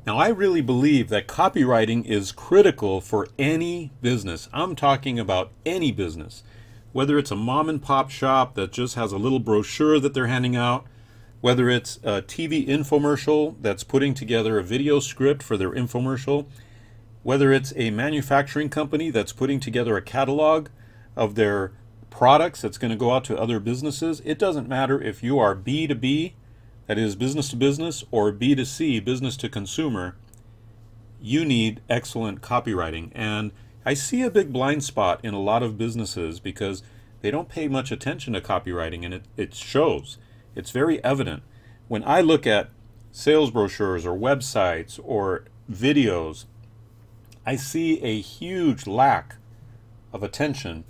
Now, I really believe that copywriting is critical for any business. I'm talking about any business, whether it's a mom and pop shop that just has a little brochure that they're handing out, whether it's a TV infomercial that's putting together a video script for their infomercial, whether it's a manufacturing company that's putting together a catalog of their products that's going to go out to other businesses. It doesn't matter if you are B2B, that is business to business, or B2C, business to consumer. You need excellent copywriting. And I see a big blind spot in a lot of businesses because they don't pay much attention to copywriting, and it shows. It's very evident. When I look at sales brochures or websites or videos, I see a huge lack of attention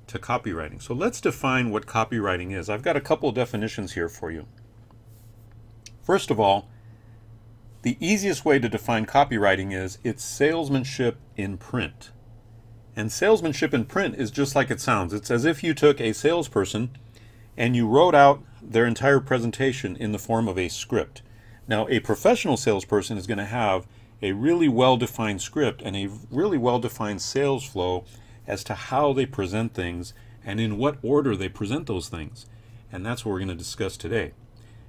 to copywriting. So let's define what copywriting is. I've got a couple of definitions here for you. First of all, the easiest way to define copywriting is it's salesmanship in print. And salesmanship in print is just like it sounds. It's as if you took a salesperson and you wrote out their entire presentation in the form of a script. Now, a professional salesperson is going to have a really well-defined script and a really well-defined sales flow as to how they present things and in what order they present those things. And that's what we're going to discuss today.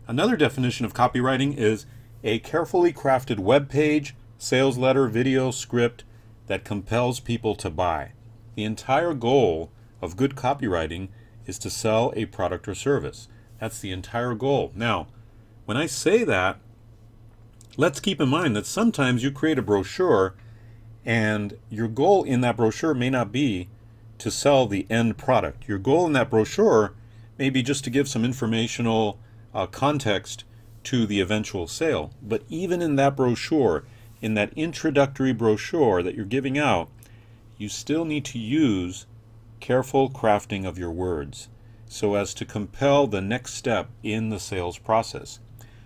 Another definition of copywriting is a carefully crafted web page, sales letter, video, script that compels people to buy. The entire goal of good copywriting is to sell a product or service. That's the entire goal. Now, when I say that, let's keep in mind that sometimes you create a brochure and your goal in that brochure may not be to sell the end product. Your goal in that brochure may be just to give some informational context to the eventual sale. But even in that brochure, in that introductory brochure that you're giving out, you still need to use careful crafting of your words so as to compel the next step in the sales process.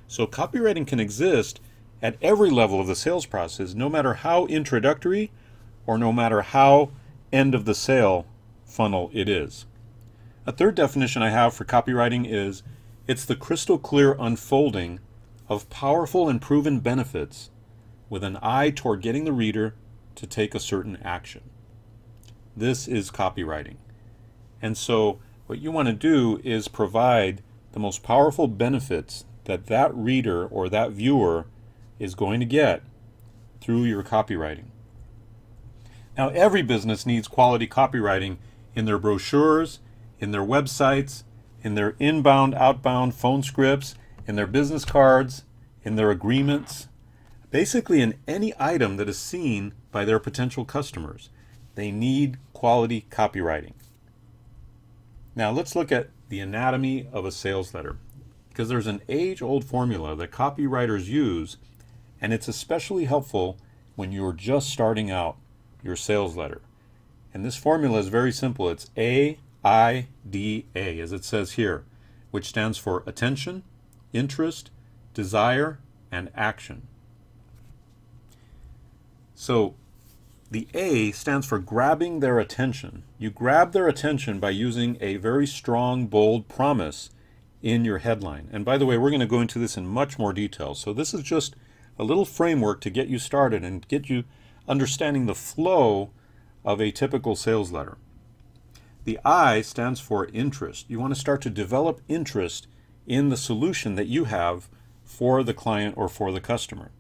So copywriting can exist at every level of the sales process, no matter how introductory or no matter how end of the sale funnel it is. A third definition I have for copywriting is it's the crystal clear unfolding of powerful and proven benefits with an eye toward getting the reader to take a certain action. This is copywriting. And so what you want to do is provide the most powerful benefits that that reader or that viewer is going to get through your copywriting. Now, every business needs quality copywriting in their brochures, in their websites, in their inbound, outbound phone scripts, in their business cards, in their agreements, basically in any item that is seen by their potential customers. They need quality copywriting. Now, let's look at the anatomy of a sales letter, because there's an age-old formula that copywriters use, and it's especially helpful when you're just starting out your sales letter. And this formula is very simple. It's AIDA, as it says here, which stands for attention, interest, desire, and action. So the A stands for grabbing their attention. You grab their attention by using a very strong, bold promise in your headline. And by the way, we're going to go into this in much more detail. So this is just a little framework to get you started and get you understanding the flow of a typical sales letter. The I stands for interest. You want to start to develop interest in the solution that you have for the client or for the customer.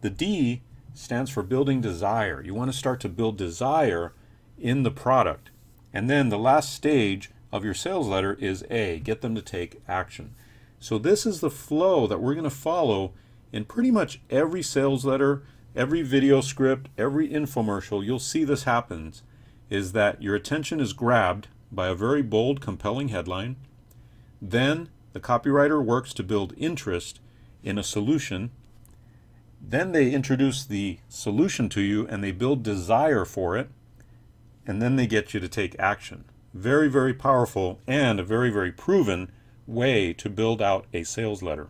The D stands for building desire. You want to start to build desire in the product. And then the last stage of your sales letter is A, get them to take action. So this is the flow that we're going to follow in pretty much every sales letter, every video script, every infomercial. You'll see this happens, is that your attention is grabbed by a very bold, compelling headline. Then the copywriter works to build interest in a solution. Then they introduce the solution to you and they build desire for it. And then they get you to take action. Very, very powerful and a very, very proven way to build out a sales letter.